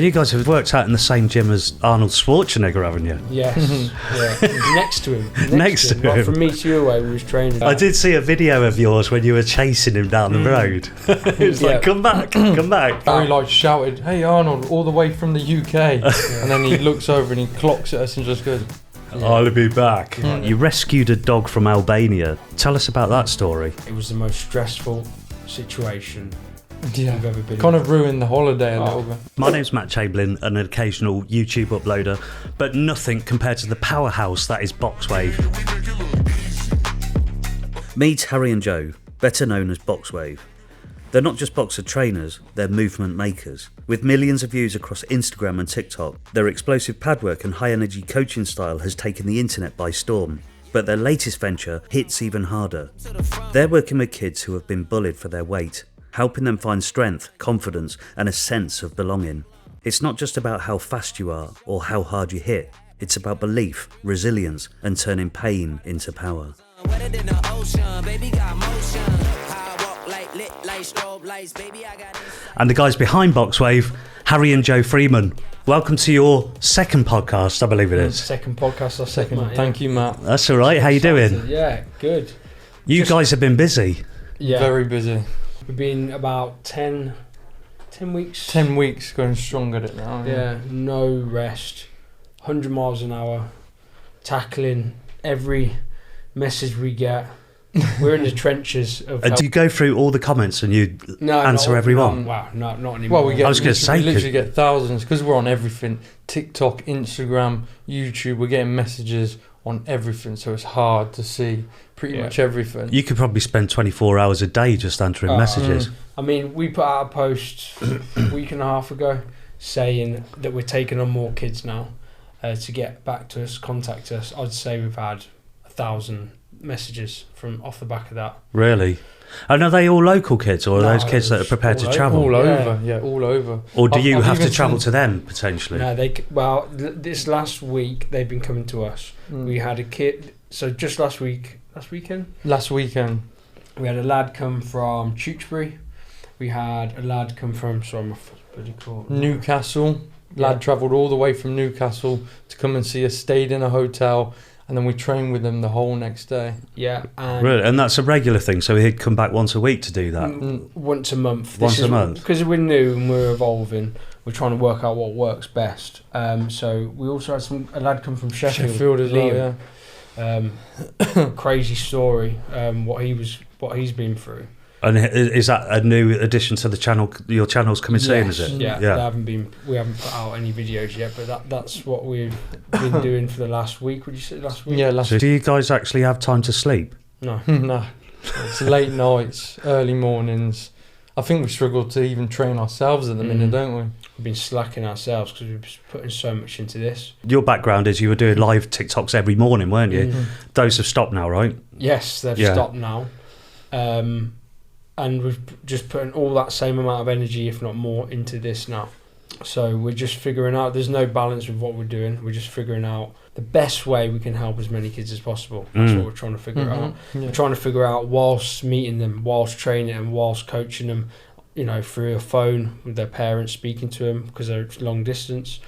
You guys have worked out in the same gym as Arnold Schwarzenegger, haven't you? Yes, yeah. Next to him. Next to him. Like from me to you away, we was training. I did see a video of yours when you were chasing him down the road. It was like, come back, come back. Very like shouted, "Hey Arnold," all the way from the UK, and then he looks over and he clocks at us and just goes, I'll be back. You rescued a dog from Albania. Tell us about that story. It was the most stressful situation yeah, I've ever been kind in. of ruined the holiday a little bit. My name's Matt Chamberlain, an occasional YouTube uploader, but nothing compared to the powerhouse that is Boxwave. Meet Harry and Joe, better known as Boxwave. They're not just boxer trainers, they're movement makers. With millions of views across Instagram and TikTok, their explosive pad work and high energy coaching style has taken the internet by storm. But their latest venture hits even harder. They're working with kids who have been bullied for their weight, helping them find strength, confidence and a sense of belonging. It's not just about how fast you are or how hard you hit, it's about belief, resilience and turning pain into power. And the guys behind Boxwave, Harry and Joe Freeman. Welcome to your second podcast, I believe it is. Second podcast, or second. Matt, Thank you, Matt. That's all right. How you doing? Yeah, good. You guys have been busy. Yeah, Very busy. We've been about 10 weeks. 10 weeks going strong at it now. Yeah, no rest. 100 miles an hour. Tackling every message we get. We're in the trenches of. Do you go through all the comments and you No, answer not, everyone? Wow, no, not anymore. Well, we get. I was gonna say, we literally get thousands because we're on everything: TikTok, Instagram, YouTube. We're getting messages on everything, so it's hard to see pretty much everything. You could probably spend 24 hours a day just answering messages. I mean, we put out a post a week and a half ago saying that we're taking on more kids now to get back to us, contact us. I'd say we've had 1,000 messages from off the back of that. Really? And are they all local kids, or are those kids that are prepared to travel? All over, yeah, all over. Or do you I've have to even travel seen- to them potentially? No, this last week they've been coming to us. We had a kid. So just last weekend, we had a lad come from Tewkesbury. We had a lad come from Newcastle. Lad travelled all the way from Newcastle to come and see us. Stayed in a hotel. And then we trained with them the whole next day. Yeah. And Really? And that's a regular thing, so he'd come back once a week to do that? Once a month. Once a month? Because we're new and we're evolving, we're trying to work out what works best. So we also had a lad come from Sheffield as well, yeah. Crazy story, what he's been through. And is that a new addition to the channel? Your channel's coming soon, is it? Yeah. We haven't put out any videos yet, but that's what we've been doing for the last week. Would you say last week? Yeah, So do you guys actually have time to sleep? No. No. It's late nights, early mornings. I think we struggle to even train ourselves at the minute, don't we? We've been slacking ourselves because we've been putting so much into this. Your background is you were doing live TikToks every morning, weren't you? Those have stopped now, right? Yes, they've stopped now. And we've just put all that same amount of energy, if not more, into this now. So we're just figuring out, there's no balance with what we're doing. We're just figuring out the best way we can help as many kids as possible. That's what we're trying to figure out. Yeah. We're trying to figure out whilst meeting them, whilst training them, whilst coaching them, through a phone with their parents, speaking to them because they're long distance,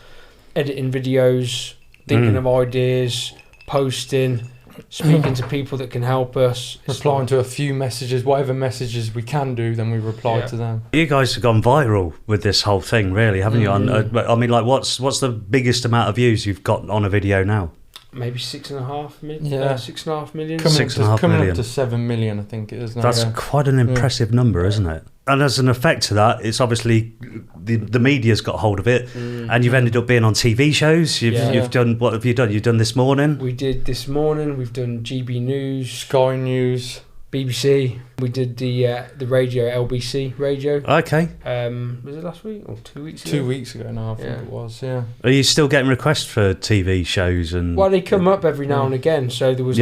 editing videos, thinking of ideas, posting, speaking to people that can help us, replying to a few messages, whatever messages we can do, then we reply to them. You guys have gone viral with this whole thing, really, haven't you? I mean, like, what's the biggest amount of views you've got on a video now? Maybe 6.5 million. Yeah, 6.5 million. Coming up to 7 million, I think it is now. That's quite an impressive number, isn't it? And as an effect to that, it's obviously the media's got hold of it, and you've ended up being on TV shows. You've done, what have you done? You've done This Morning. We did This Morning. We've done GB News, Sky News, BBC. We did the radio, LBC radio. Okay. Was it last week or 2 weeks ago? 2 weeks ago now, I think it was. Yeah. Are you still getting requests for TV shows and? Well, they come up every now and again. So there was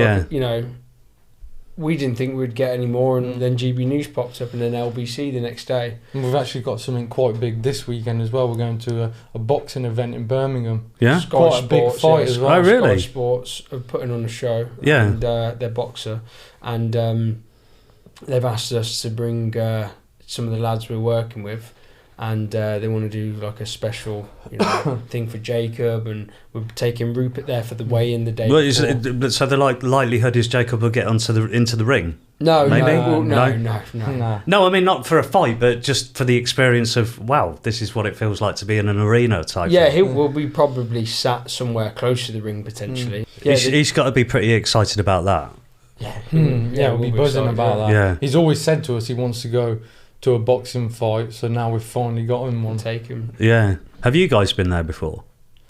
we didn't think we'd get any more, and then GB News popped up, and then LBC the next day. And we've actually got something quite big this weekend as well. We're going to a boxing event in Birmingham. Yeah, quite a big fight as well. Oh, really? Sky Sports are putting on a show. Yeah, and they're boxer, and they've asked us to bring some of the lads we're working with, and they want to do like a special thing for Jacob, and we're taking Rupert there for the weigh-in the day before. So the likelihood is Jacob will get into the ring? No, maybe? No. No, I mean not for a fight, but just for the experience of, wow, this is what it feels like to be in an arena type. Yeah, thing. he will be probably sat somewhere close to the ring potentially. Yeah, he's got to be pretty excited about that. We'll be buzzing about that. Yeah. He's always said to us he wants to go to a boxing fight, so now we've finally got him one. Take him. Yeah. Have you guys been there before?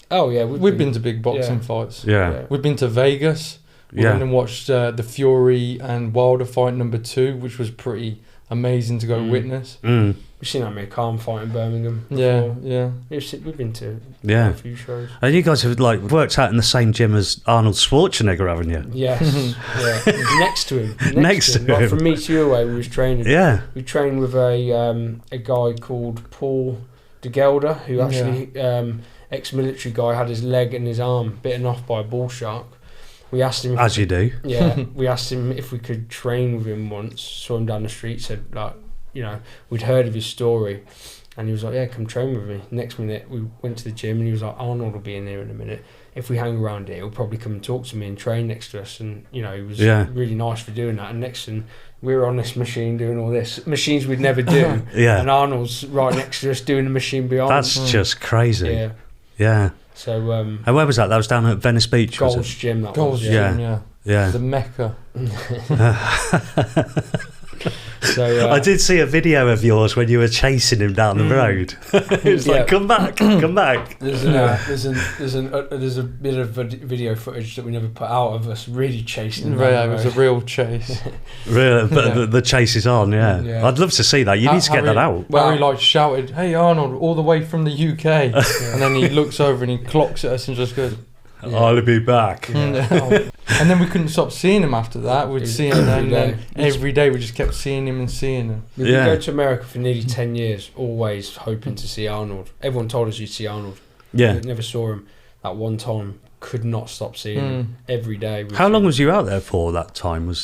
Oh yeah, we've been to big boxing fights. Yeah. We've been to Vegas. We went and watched the Fury and Wilder fight number 2, which was pretty amazing to go witness. Mm. We've seen Amir Khan fight in Birmingham. Yeah. We've been to a few shows. And you guys have worked out in the same gym as Arnold Schwarzenegger, haven't you? Yes. Next to him. Next to him. Like from me to you away, we was training. Yeah. We trained with a guy called Paul de Gelder, who actually ex-military guy, had his leg and his arm bitten off by a bull shark. We asked him, as you do. Yeah, we asked him if we could train with him once. Saw him down the street, said we'd heard of his story, and he was like, "Yeah, come train with me." Next minute, we went to the gym, and he was like, "Arnold will be in here in a minute. If we hang around here, he'll probably come and talk to me and train next to us." And he was really nice for doing that. And next thing, we were on this machine doing all this machines we'd never do. Yeah. And Arnold's right next to us doing the machine beyond. That's just crazy. Yeah. Yeah. So. And where was that? That was down at Venice Beach. Gold's Gym. Gold's Gym. Yeah. The Mecca. So Uh, I did see a video of yours when you were chasing him down the road. It was like, come back, come back. There's a bit of video footage that we never put out of us really chasing him. Yeah, it was a real chase. Really, but the chase is on. Yeah. I'd love to see that. You need to get that out. Where he shouted, "Hey Arnold, all the way from the UK," and then he looks over and he clocks at us and just goes, I'll be back. And then we couldn't stop seeing him after that. We'd see him and then every day we just kept seeing him and seeing him. We go to America for nearly 10 years, always hoping to see Arnold. Everyone told us you'd see Arnold. Yeah. We never saw him. That one time, could not stop seeing him every day. How long was you out there for that time? That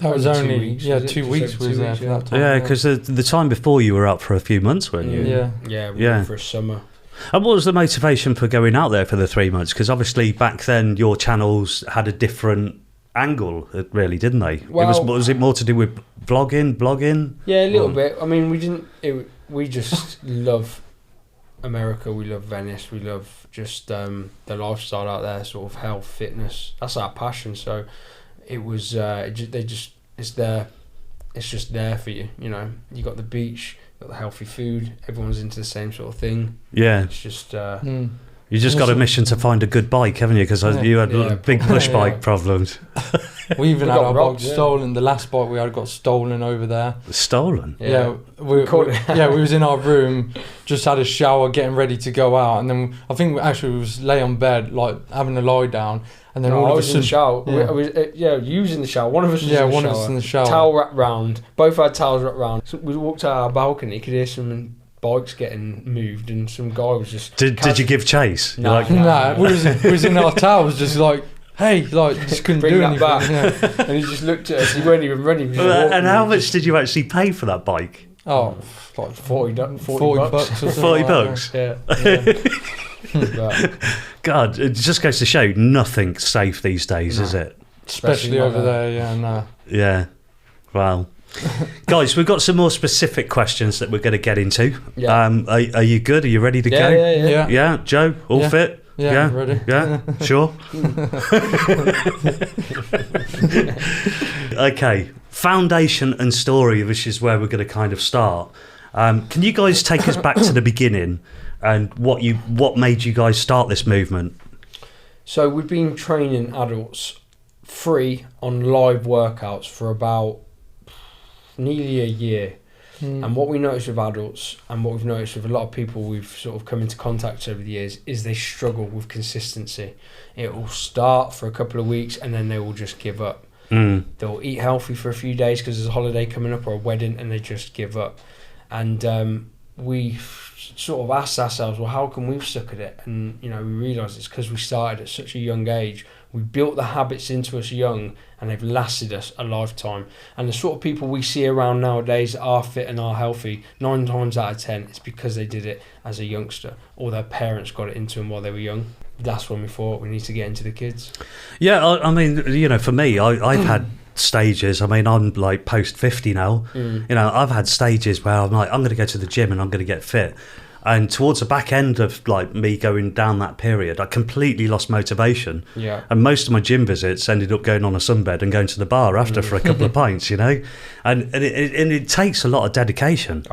was only 2 weeks. 2 weeks we was there for that time. Yeah, because the time before you were out for a few months, weren't you? Yeah, we went for a summer. And what was the motivation for going out there for the 3 months? Because obviously back then your channels had a different angle, really, didn't they? Well, was it more to do with blogging? Yeah, a little bit. I mean, we just love America. We love Venice. We love just the lifestyle out there, sort of health, fitness. That's our passion. So it was. It's there. It's just there for you. You got the beach. Got the healthy food. Everyone's into the same sort of thing. Yeah. It's just. You just got a mission to find a good bike, haven't you? Because you had big push bike problems. We even had our bike stolen. The last bike we had got stolen over there. Stolen? Yeah. We was in our room, just had a shower, getting ready to go out, and then I think we was lay on bed, like having a lie down, and then all of a sudden, in the shower. You was in the shower. One of us was in the shower. Towel wrapped round. Both had towels wrapped round. So we walked out our balcony. You could hear some bikes getting moved, and some guy was just. Did you give chase? No, we was in our towels, just like. Hey, just couldn't bring do that anything. back. And he just looked at us. He weren't even running. And how much did you actually pay for that bike? Oh, like 40 bucks. Or 40 bucks? Yeah. God, it just goes to show nothing's safe these days, is it? Especially over there, Yeah. Wow. Guys, we've got some more specific questions that we're going to get into. Yeah. Are you good? Are you ready to go? Yeah. Yeah, Joe, all fit? Yeah, ready. Yeah, sure. Okay, foundation and story, which is where we're going to kind of start. Can you guys take us back to the beginning and what made you guys start this movement? So we've been training adults free on live workouts for about nearly a year. And what we notice with adults, and what we've noticed with a lot of people we've sort of come into contact over the years, is they struggle with consistency. It will start for a couple of weeks and then they will just give up. They'll eat healthy for a few days because there's a holiday coming up or a wedding, and they just give up. And we sort of asked ourselves, well, how come we've stuck at it? And we realised it's because we started at such a young age We built the habits into us young, and they've lasted us a lifetime. And the sort of people we see around nowadays that are fit and are healthy, 9 times out of 10, it's because they did it as a youngster, or their parents got it into them while they were young. That's when we thought we need to get into the kids. Yeah, I mean, you know, for me, I've had stages. I mean, I'm like post 50 now. You know, I've had stages where I'm like, I'm going to go to the gym and I'm going to get fit. And towards the back end of like me going down that period, I completely lost motivation. Yeah. And most of my gym visits ended up going on a sunbed and going to the bar after for a couple of pints, you know. And it takes a lot of dedication.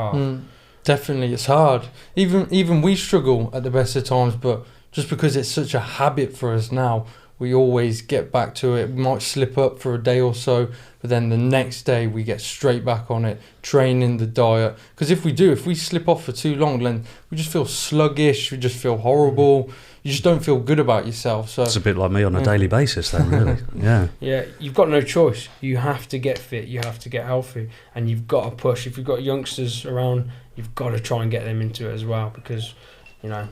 Definitely, it's hard. Even we struggle at the best of times, but just because it's such a habit for us now, we always get back to it. We might slip up for a day or so, but then the next day we get straight back on it, training, the diet. Because if we slip off for too long, then we just feel sluggish, we just feel horrible, you just don't feel good about yourself. So it's a bit like me on a daily basis then, really. Yeah, you've got no choice. You have to get fit, you have to get healthy, and you've got to push. If you've got youngsters around, you've got to try and get them into it as well, because, you know,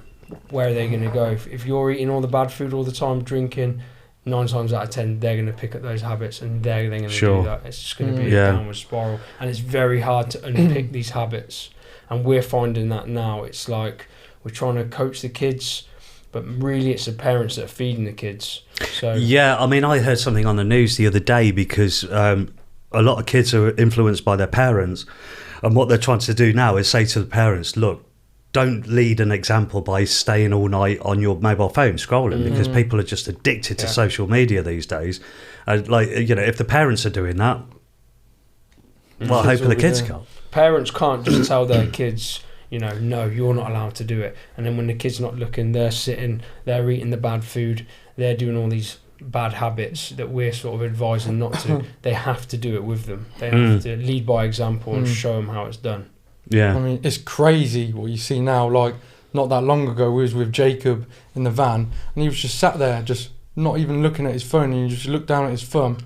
where are they going to go? If you're eating all the bad food all the time, drinking, 9 times out of 10 they're going to pick up those habits, and they're going to do that. It's just going to be a downward spiral, and it's very hard to unpick these habits. And we're finding that now. It's like we're trying to coach the kids, but really it's the parents that are feeding the kids. So yeah, I mean, I heard something on the news the other day, because a lot of kids are influenced by their parents, and what they're trying to do now is say to the parents, look, don't lead an example by staying all night on your mobile phone scrolling, because people are just addicted to social media these days. Like, you know, if the parents are doing that, well, I hope the kids can't. Parents can't just tell their kids, you know, no, you're not allowed to do it. And then when the kid's not looking, they're sitting, they're eating the bad food, they're doing all these bad habits that we're sort of advising not to. They have to do it with them. They have to lead by example and show them how it's done. Yeah, I mean, it's crazy what you see now. Like, not that long ago, we was with Jacob in the van, and he was just sat there, just not even looking at his phone, and he just looked down at his thumb.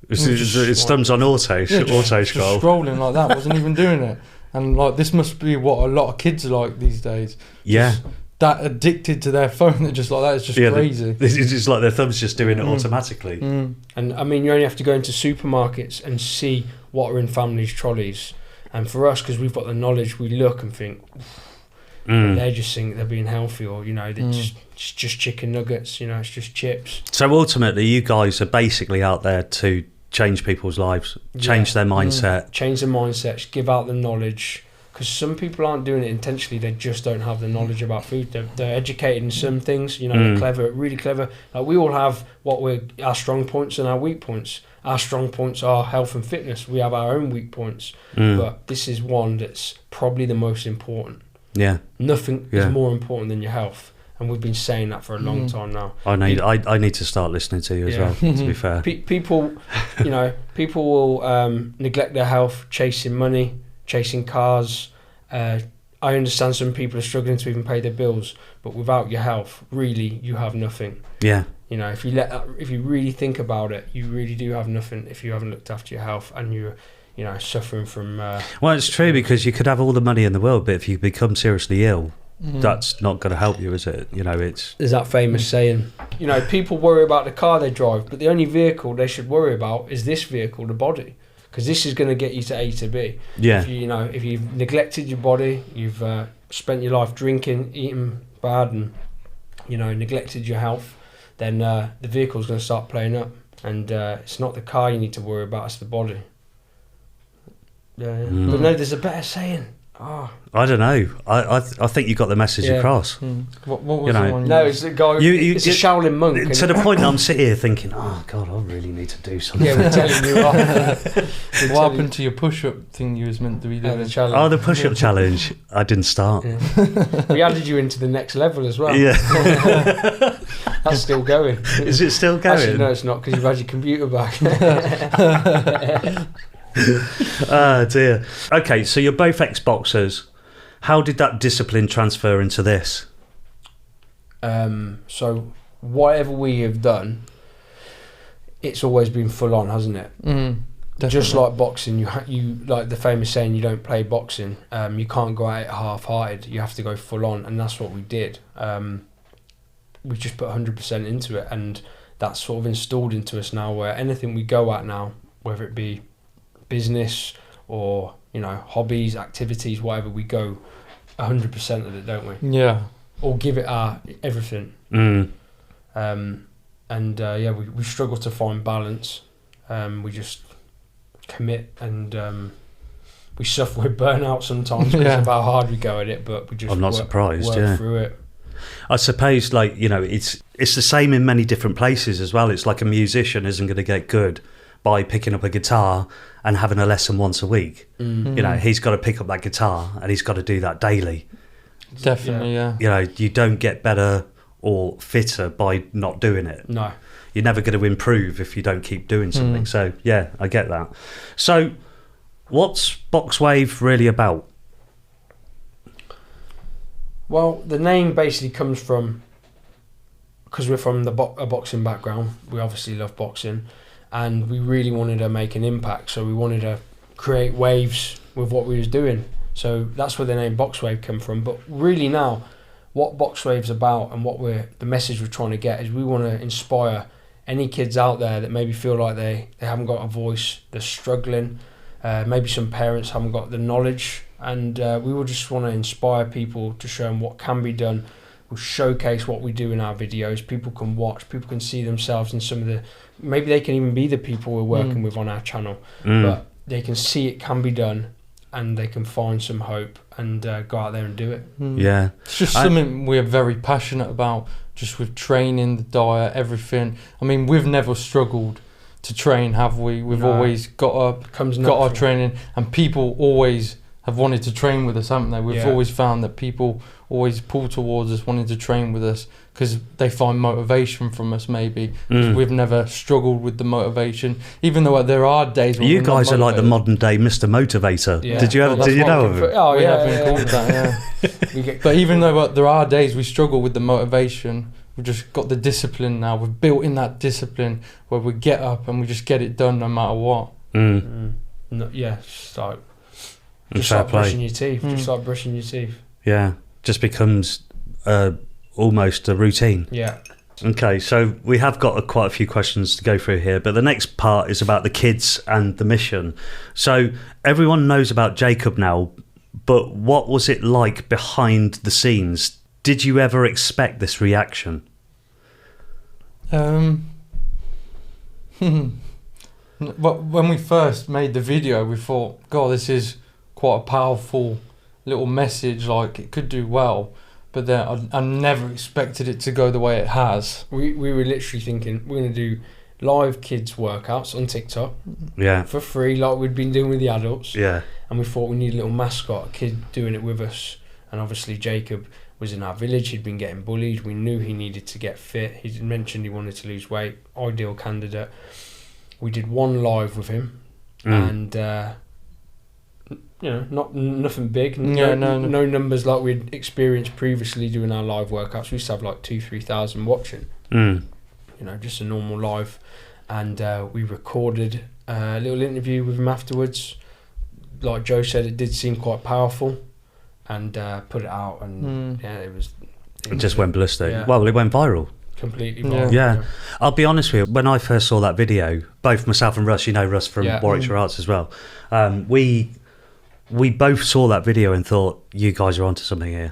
His thumb's on auto scroll. Just scrolling like that, wasn't even doing it. And like, this must be what a lot of kids are like these days. Yeah. Just that addicted to their phone, that just like that. It's just crazy. It's just like their thumb's just doing it automatically. And I mean, you only have to go into supermarkets and see what are in families' trolleys. And for us, because we've got the knowledge, we look and think, they just think they're being healthy, or, you know, they're just chicken nuggets, you know, it's just chips. So ultimately, you guys are basically out there to change people's lives, change their mindset. Change their mindsets, give out the knowledge. Because some people aren't doing it intentionally, they just don't have the knowledge about food. They're educated in some things, you know, they're clever, really clever. Like, we all have our strong points and our weak points. Our strong points are health and fitness. We have our own weak points. But this is one that's probably the most important. Yeah. Nothing is more important than your health. And we've been saying that for a long time now. I need to start listening to you as well, to be fair. People, you know, people will neglect their health, chasing money, chasing cars. I understand some people are struggling to even pay their bills, but without your health, really, you have nothing. Yeah. You know, if you really think about it, you really do have nothing if you haven't looked after your health and you're, you know, suffering from... well, it's true, because you could have all the money in the world, but if you become seriously ill, that's not going to help you, is it? You know, it's... There's that famous saying, you know, people worry about the car they drive, but the only vehicle they should worry about is this vehicle, the body. Because this is going to get you to A to B. Yeah. If you've neglected your body, you've spent your life drinking, eating bad, and, you know, neglected your health, then the vehicle's going to start playing up. And it's not the car you need to worry about, it's the body. Yeah. But no, there's a better saying. I don't know. I think you got the message across. What was the one? No, it's a guy. It's a Shaolin monk. To the point that I'm sitting here thinking, oh God, I really need to do something. Yeah, we're telling you. What happened to your push-up thing you was meant to be doing? The push-up challenge. I didn't start. Yeah. We added you into the next level as well. Yeah. That's still going. Is it still going? Actually, no, it's not, because you've had your computer back. Oh dear. Okay, so you're both ex-boxers. How did that discipline transfer into this? So whatever we have done, it's always been full on, hasn't it? Just like boxing, you like the famous saying, you don't play boxing. You can't go at it half-hearted. You have to go full on, and that's what we did. We just put 100% into it, and that's sort of installed into us now, where anything we go at now, whether it be business or, you know, hobbies, activities, whatever, we go 100% of it, don't we? Yeah. Or give it our everything. We struggle to find balance. We just commit, and we suffer with burnout sometimes because of how hard we go at it, but we just I'm not surprised, work through it. I suppose, like, you know, it's the same in many different places as well. It's like a musician isn't going to get good by picking up a guitar and having a lesson once a week. You know, he's got to pick up that guitar and he's got to do that daily. Definitely, yeah. You know, you don't get better or fitter by not doing it. No. You're never going to improve if you don't keep doing something. So, yeah, I get that. So, what's Boxwave really about? Well, the name basically comes from, because we're from a boxing background, we obviously love boxing, and we really wanted to make an impact, so we wanted to create waves with what we was doing. So that's where the name Boxwave come from. But really now, what Boxwave's about and the message we're trying to get is we want to inspire any kids out there that maybe feel like they haven't got a voice, they're struggling, maybe some parents haven't got the knowledge, and we will just want to inspire people to show them what can be done. We'll showcase what we do in our videos. People can watch, people can see themselves in some of the, maybe they can even be the people we're working with on our channel, but they can see it can be done, and they can find some hope and go out there and do it. Yeah. It's just something we're very passionate about, just with training, the diet, everything. I mean, we've never struggled to train, have we? We've always got our training, and people always have wanted to train with us, haven't they? We've always found that people always pull towards us, wanting to train with us, because they find motivation from us, maybe. We've never struggled with the motivation, even though there are days when you guys are like the modern day Mr. Motivator. Yeah. Did you know of it? Oh, we yeah, have been called that, yeah. But even though there are days we struggle with the motivation, we've just got the discipline now. We've built in that discipline where we get up and we just get it done no matter what. No, yeah, just like brushing your teeth. Just like brushing your teeth. Yeah, just becomes almost a routine. Yeah. Okay, so we have got quite a few questions to go through here, but the next part is about the kids and the mission. So everyone knows about Jacob now, but what was it like behind the scenes? Did you ever expect this reaction? But when we first made the video, we thought, God, this is quite a powerful little message, like it could do well. But then I never expected it to go the way it has. We were literally thinking we're going to do live kids workouts on TikTok, for free, like we'd been doing with the adults. Yeah. And we thought we need a little mascot, a kid doing it with us. And obviously Jacob was in our village. He'd been getting bullied. We knew he needed to get fit. He mentioned he wanted to lose weight. Ideal candidate. We did one live with him, and nothing big. No numbers like we'd experienced previously doing our live workouts. We used to have like 2,000-3,000 watching. Just a normal live, and we recorded a little interview with him afterwards. Like Joe said, it did seem quite powerful, and put it out, and it just went ballistic. Yeah. Well, it went viral. Completely viral. Yeah. I'll be honest with you, when I first saw that video, both myself and Russ, you know Russ from Warwickshire Arts as well, we both saw that video and thought, you guys are onto something here,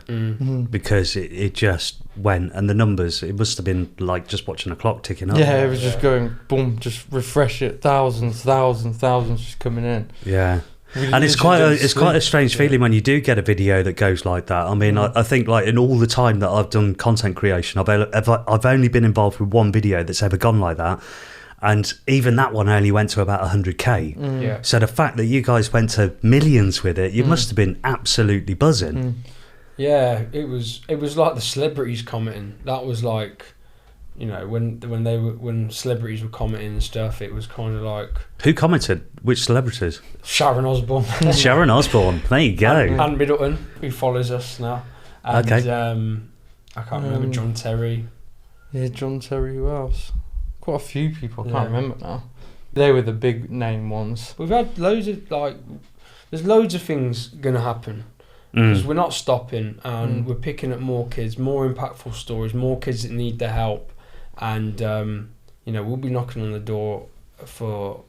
because it just went, and the numbers, it must have been like just watching a clock ticking up. Yeah, it was just going boom, just refresh it, thousands just coming in. Yeah. And it's quite a strange feeling when you do get a video that goes like that. I mean, I think like in all the time that I've done content creation, I've only been involved with one video that's ever gone like that, and even that one only went to about 100k. So the fact that you guys went to millions with it, you must have been absolutely buzzing. Yeah, it was like the celebrities commenting. That was like, when celebrities were commenting and stuff, it was kind of like... Who commented? Which celebrities? Sharon Osbourne. Sharon Osbourne. There you go. And Middleton, who follows us now. And, I can't remember, John Terry. Yeah, John Terry. Who else? Quite a few people. I can't remember now. They were the big name ones. We've had loads of there's loads of things going to happen. Because we're not stopping, and we're picking up more kids, more impactful stories, more kids that need the help. And we'll be knocking on the door for.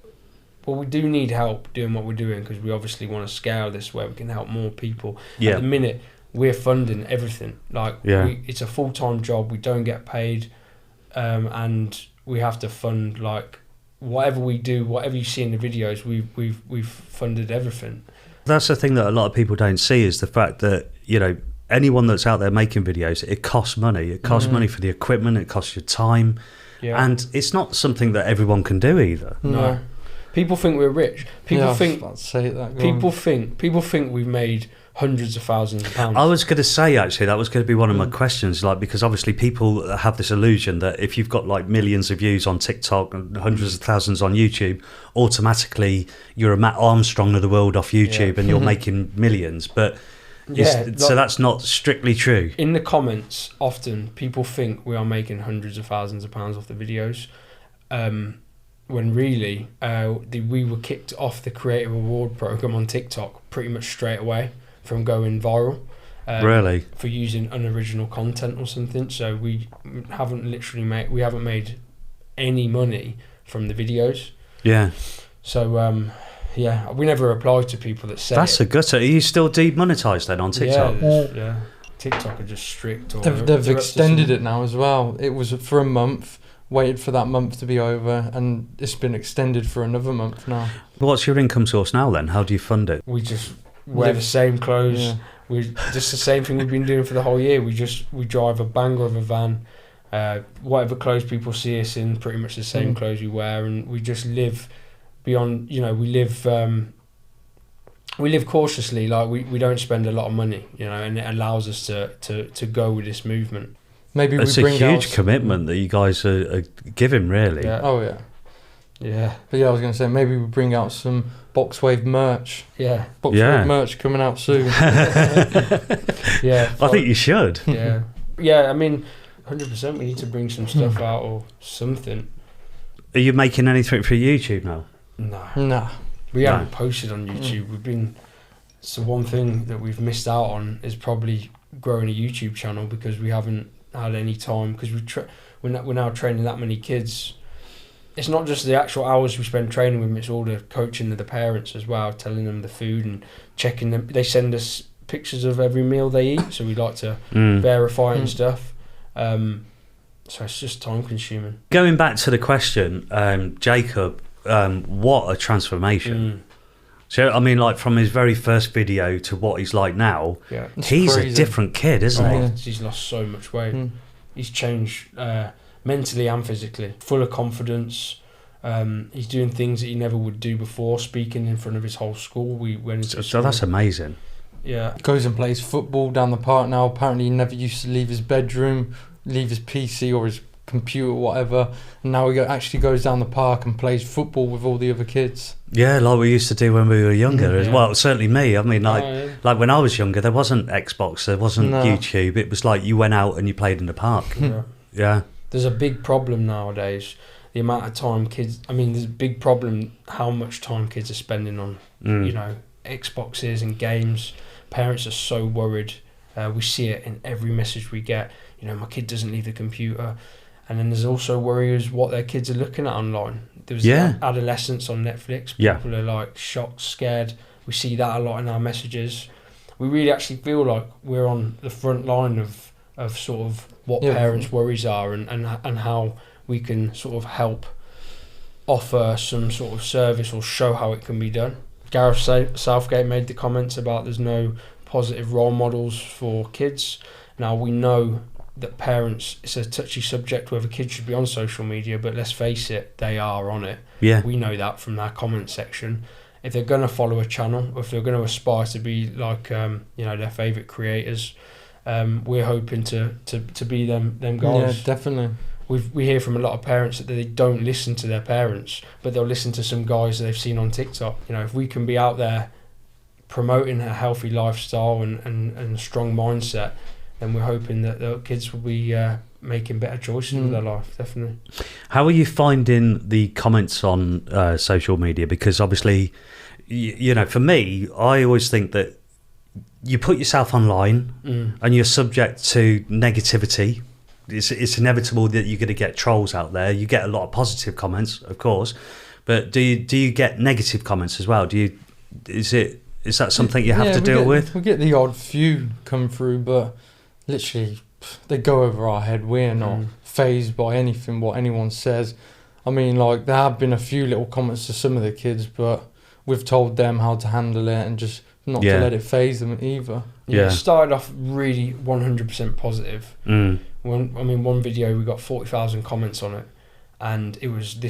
Well, we do need help doing what we're doing because we obviously want to scale this where we can help more people. Yeah. At the minute, we're funding everything. Like, it's a full-time job. We don't get paid, and we have to fund like whatever we do, whatever you see in the videos. We've funded everything. That's the thing that a lot of people don't see is the fact that anyone that's out there making videos, it costs money. It costs money for the equipment. It costs your time, and it's not something that everyone can do either. No. People think we're rich. People think we've made hundreds of thousands of pounds. I was going to say, actually, that was going to be one of my questions, because obviously people have this illusion that if you've got like millions of views on TikTok and hundreds of thousands on YouTube, automatically you're a Matt Armstrong of the world off YouTube and you're making millions. But so that's not strictly true. In the comments, often people think we are making hundreds of thousands of pounds off the videos. When really we were kicked off the creative award program on TikTok pretty much straight away from going viral. Really? For using unoriginal content or something. So we haven't made any money from the videos. Yeah. So we never reply to people that say that's a gutter. Are you still demonetized then on TikTok? Yeah. TikTok are just strict. They've extended it now as well. It was for a month. Waited for that month to be over, and it's been extended for another month now. What's your income source now then? How do you fund it? We just wear the same clothes. Yeah. We just the same thing we've been doing for the whole year. We drive a banger of a van. Whatever clothes people see us in, pretty much the same clothes we wear, and we just live beyond. We live cautiously. Like we don't spend a lot of money, and it allows us to go with this movement. Maybe it's a huge commitment that you guys are giving, really. Yeah. Oh yeah. Yeah. But I was going to say maybe we bring out some Boxwave merch. Yeah. Boxwave merch coming out soon. Yeah. I think you should. Yeah. Yeah. I mean, 100%. We need to bring some stuff out or something. Are you making anything for YouTube now? No. We haven't posted on YouTube. So one thing that we've missed out on is probably growing a YouTube channel because we haven't had any time because we're now training that many kids. It's not just the actual hours we spend training with them, it's all the coaching of the parents as well, telling them the food and checking them. They send us pictures of every meal they eat, so we like to verify and stuff. So it's just time consuming. Going back to the question, Jacob, what a transformation. So, I mean, like from his very first video to what he's like now, he's crazy. A different kid, isn't he? He's lost so much weight. He's changed mentally and physically, full of confidence. He's doing things that he never would do before, speaking in front of his whole school. So that's amazing. Yeah. Goes and plays football down the park now. Apparently he never used to leave his bedroom, leave his PC or his computer, whatever, and now he actually goes down the park and plays football with all the other kids. Yeah, like we used to do when we were younger as well. Certainly me. I mean, like when I was younger, there wasn't Xbox, there wasn't YouTube. It was like you went out and you played in the park. Yeah. There's a big problem nowadays. The amount of time kids. I mean, there's a big problem how much time kids are spending on Xboxes and games. Parents are so worried. We see it in every message we get. My kid doesn't leave the computer. And then there's also worries what their kids are looking at online. There's adolescence on Netflix. People are like shocked, scared. We see that a lot in our messages. We really actually feel like we're on the front line of sort of what parents' worries are and how we can sort of help offer some sort of service or show how it can be done. Gareth Southgate made the comments about there's no positive role models for kids. Now we know that parents, it's a touchy subject whether kids should be on social media, but let's face it, they are on it. Yeah. We know that from our comment section. If they're going to follow a channel, or if they're going to aspire to be like their favourite creators, we're hoping to be them guys. Yeah, definitely. We hear from a lot of parents that they don't listen to their parents, but they'll listen to some guys that they've seen on TikTok. If we can be out there promoting a healthy lifestyle and a strong mindset, then we're hoping that the kids will be making better choices with their life, definitely. How are you finding the comments on social media? Because obviously, for me, I always think that you put yourself online and you're subject to negativity, it's inevitable that you're going to get trolls out there. You get a lot of positive comments, of course, but do you get negative comments as well? Is that something you have to deal with? We get the odd few come through, but literally they go over our head. We're not fazed by anything what anyone says. I mean, like, there have been a few little comments to some of the kids, but we've told them how to handle it and just not to let it faze them either. Yeah, it started off really 100% positive. One video we got 40,000 comments on it, and it was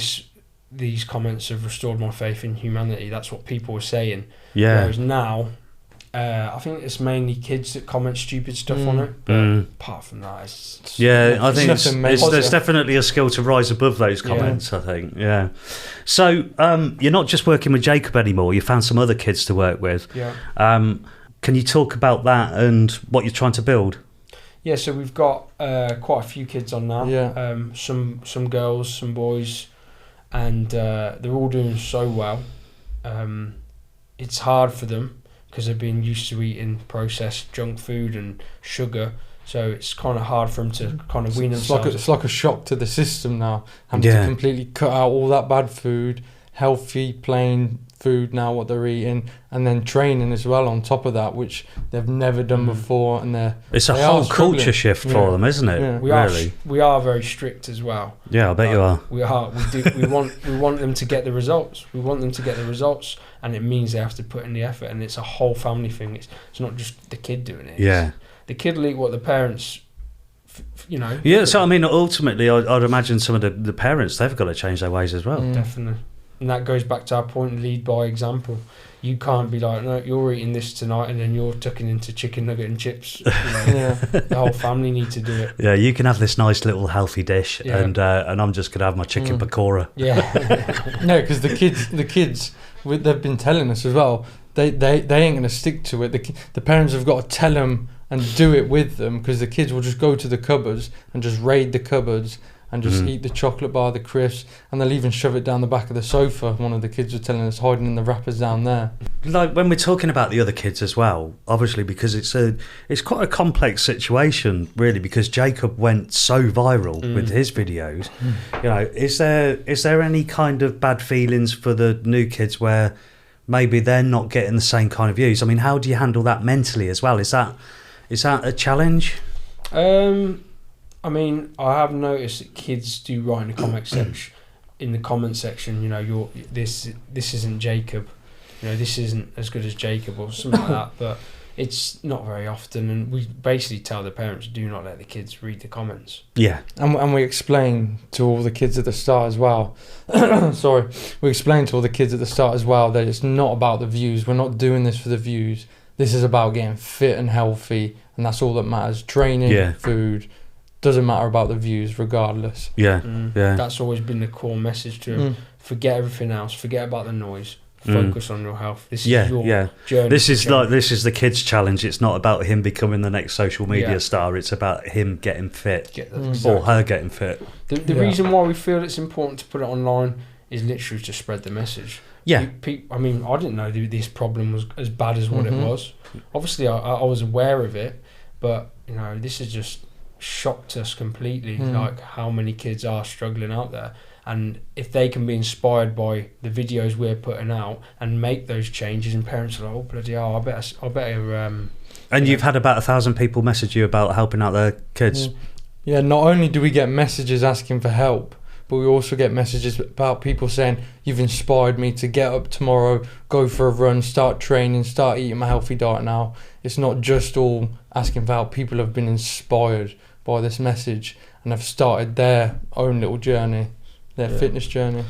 these comments have restored my faith in humanity. That's what people were saying. Yeah. Whereas now, I think it's mainly kids that comment stupid stuff on it. But apart from that, I think there's definitely a skill to rise above those comments. I think. Yeah. So you're not just working with Jacob anymore. You found some other kids to work with. Yeah. Can you talk about that and what you're trying to build? Yeah. So we've got quite a few kids on now. Yeah. Some girls, some boys, and they're all doing so well. It's hard for them because they've been used to eating processed junk food and sugar, so it's kind of hard for them to kind of wean themselves. It's like a shock to the system now, having to completely cut out all that bad food, healthy, plain food now, what they're eating, and then training as well on top of that, which they've never done before. And it's a whole culture shift for them, isn't it? Yeah. We are very strict as well. Yeah, I bet you are. We are. We want them to get the results. We want them to get the results, and it means they have to put in the effort. And it's a whole family thing. It's not just the kid doing it. Yeah, the kid will eat what the parents. Yeah, so I mean, ultimately, I'd imagine some of the parents, they've got to change their ways as well. Definitely. And that goes back to our point, lead by example. You can't be like, no, you're eating this tonight and then you're tucking into chicken nugget and chips. The whole family need to do it. Yeah, you can have this nice little healthy dish and I'm just going to have my chicken pakora. Yeah. No, because the kids, they've been telling us as well, they ain't going to stick to it. The parents have got to tell them and do it with them, because the kids will just go to the cupboards and just raid the cupboards and just eat the chocolate bar, the crisps, and they'll even shove it down the back of the sofa. One of the kids was telling us, hiding in the wrappers down there. Like, when we're talking about the other kids as well, obviously, because it's quite a complex situation, really, because Jacob went so viral with his videos. Is there any kind of bad feelings for the new kids where maybe they're not getting the same kind of views? I mean, how do you handle that mentally as well? Is that a challenge? I mean, I have noticed that kids do write in the comment section. This isn't Jacob. This isn't as good as Jacob or something like that. But it's not very often, and we basically tell the parents, do not let the kids read the comments. Yeah, and we explain to all the kids at the start as well. We explain to all the kids at the start as well that it's not about the views. We're not doing this for the views. This is about getting fit and healthy, and that's all that matters. Training, food. Doesn't matter about the views, regardless. Yeah. That's always been the core message to him. Forget everything else. Forget about the noise. Focus on your health. This is your journey. This is the kids' challenge. It's not about him becoming the next social media star. It's about him getting fit or her getting fit. The reason why we feel it's important to put it online is literally to spread the message. Yeah. I mean, I didn't know this problem was as bad as what it was. Obviously, I was aware of it, but this is just shocked us completely, like how many kids are struggling out there. And if they can be inspired by the videos we're putting out and make those changes, and parents are like, oh bloody hell, I better and you've had about 1,000 people message you about helping out their kids. Not only do we get messages asking for help, but we also get messages about people saying, you've inspired me to get up tomorrow, go for a run, start training, start eating my healthy diet now. It's not just all asking for help. People have been inspired by this message and have started their own little journey, their fitness journey.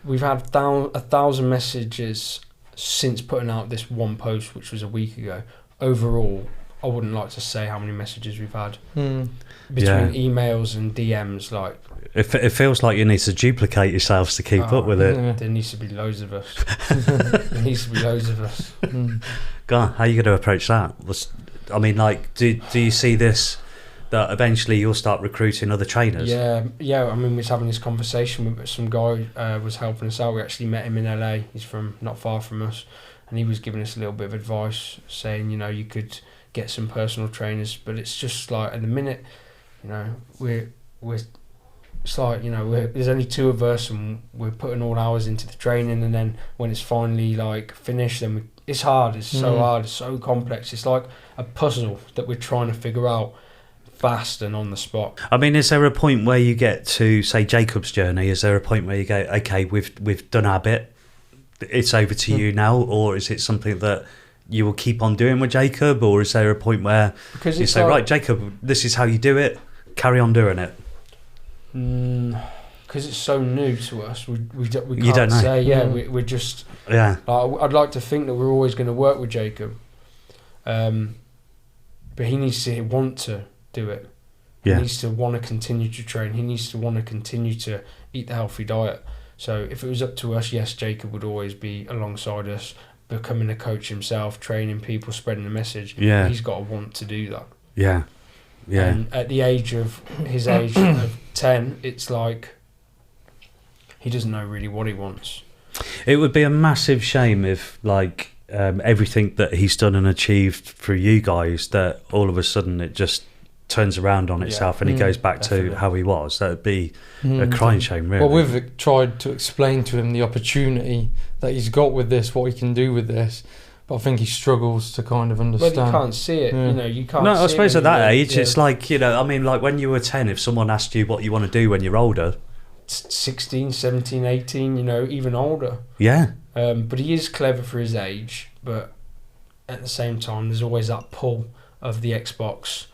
We've had 1,000 messages since putting out this one post, which was a week ago. Overall, I wouldn't like to say how many messages we've had between emails and DMs. Like, it feels like you need to duplicate yourselves to keep up with it. Yeah. There needs to be loads of us. Go on, how are you going to approach that? Do you see this, that eventually you'll start recruiting other trainers? Yeah. I mean, we was having this conversation with some guy was helping us out. We actually met him in LA. He's from not far from us, and he was giving us a little bit of advice, saying you could get some personal trainers, but it's just like at the minute we're it's like, there's only two of us and we're putting all hours into the training, and then when it's finally like finished, then it's hard. It's so hard. It's so complex. It's like a puzzle that we're trying to figure out fast and on the spot. I mean, is there a point where you get to, say, Jacob's journey? Is there a point where you go, okay, we've done our bit, it's over to you now, or is it something that you will keep on doing with Jacob, or is there a point where you say, right, Jacob, this is how you do it, carry on doing it? Because it's so new to us, we can't you don't know. say. We're just I'd like to think that we're always going to work with Jacob, but he needs to want to do it. He needs to want to continue to train. He needs to want to continue to eat the healthy diet. So if it was up to us, yes, Jacob would always be alongside us, becoming a coach himself, training people, spreading the message. Yeah, he's got to want to do that. Yeah. And at the age of 10, it's like he doesn't know really what he wants. It would be a massive shame if, like, everything that he's done and achieved for you guys, that all of a sudden it just turns around on itself and he goes back to how he was. That would be a crying shame, really. Well, we've tried to explain to him the opportunity that he's got with this, what he can do with this, but I think he struggles to kind of understand. Well, you can't see it. You can't. No, I see suppose it at that age, it's like, I mean, like when you were 10, if someone asked you what you want to do when you're older, 16, 17, 18, even older. Yeah. But he is clever for his age, but at the same time, there's always that pull of the Xbox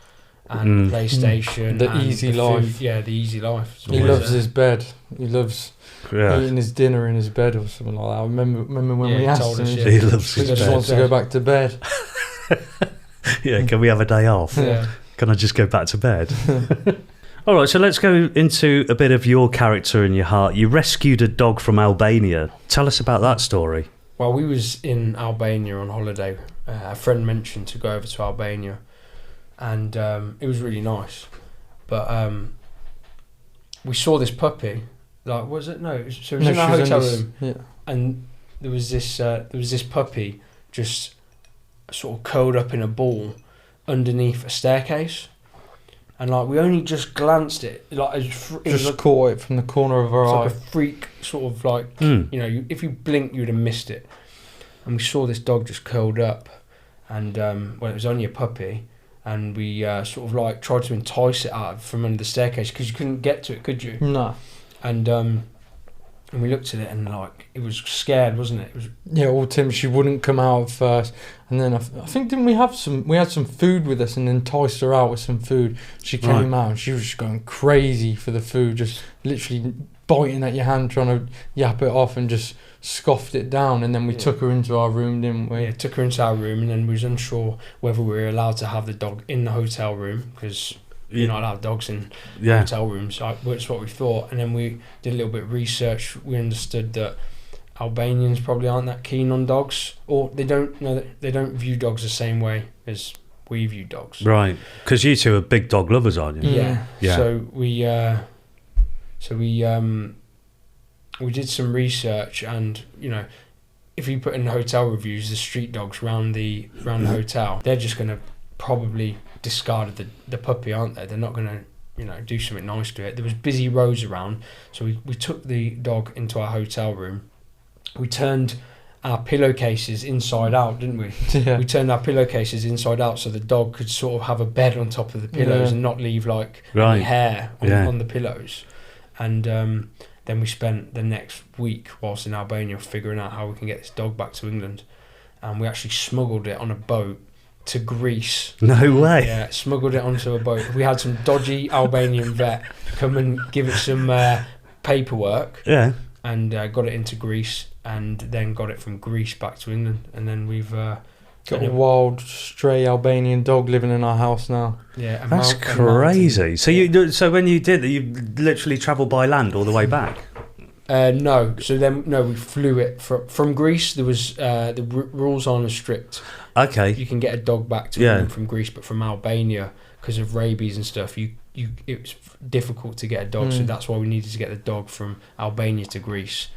and PlayStation. The easy life. Yeah, the easy life. He loves his bed. He loves eating his dinner in his bed or something like that. I remember when we asked him, he loves his bed. He just wants to go back to bed. Can we have a day off? Yeah. Can I just go back to bed? All right, so let's go into a bit of your character and your heart. You rescued a dog from Albania. Tell us about that story. Well, we was in Albania on holiday. A friend mentioned to go over to Albania, and it was really nice. But we saw this puppy. Like, was it? No. So it was in our hotel room, and there was this puppy just sort of curled up in a ball underneath a staircase. And like we only just glanced it, like it was like, caught it from the corner of our eye. Like a freak, sort of like if you blinked, you'd have missed it. And we saw this dog just curled up, and it was only a puppy, and we sort of like tried to entice it out from under the staircase because you couldn't get to it, could you? No. And we looked at it and like it was scared, wasn't it? Well, Tim, she wouldn't come out at first, and then I think we had some food with us and enticed her out with some food. She came out and she was just going crazy for the food, just literally biting at your hand, trying to yap it off, and just scoffed it down. And then we took her into our room, didn't we? Yeah, took her into our room, and then we was unsure whether we were allowed to have the dog in the hotel room because you're not allowed dogs in hotel rooms. That's what we thought. And then we did a little bit of research. We understood that Albanians probably aren't that keen on dogs, or they don't view dogs the same way as we view dogs. Right, because you two are big dog lovers, aren't you? Yeah. So we did some research, and if you put in the hotel reviews, the street dogs round the hotel, they're just going to probably discard the puppy, aren't they? They're not going to do something nice to it. There was busy roads around, so we took the dog into our hotel room. We turned our pillowcases inside out, didn't we? Yeah. We turned our pillowcases inside out so the dog could sort of have a bed on top of the pillows and not leave like any hair on the pillows. And then we spent the next week whilst in Albania figuring out how we can get this dog back to England. And we actually smuggled it on a boat to Greece. No way. Yeah, smuggled it onto a boat. We had some dodgy Albanian vet come and give it some paperwork. Yeah. And got it into Greece, and then got it from Greece back to England. And then we've got a wild, stray Albanian dog living in our house now. Yeah, that's crazy. So when you did that, you literally travelled by land all the way back? No. So then, we flew it from Greece. There was the rules aren't as strict. Okay. You can get a dog back to England from Greece, but from Albania, because of rabies and stuff, it's difficult to get a dog. So that's why we needed to get the dog from Albania to Greece.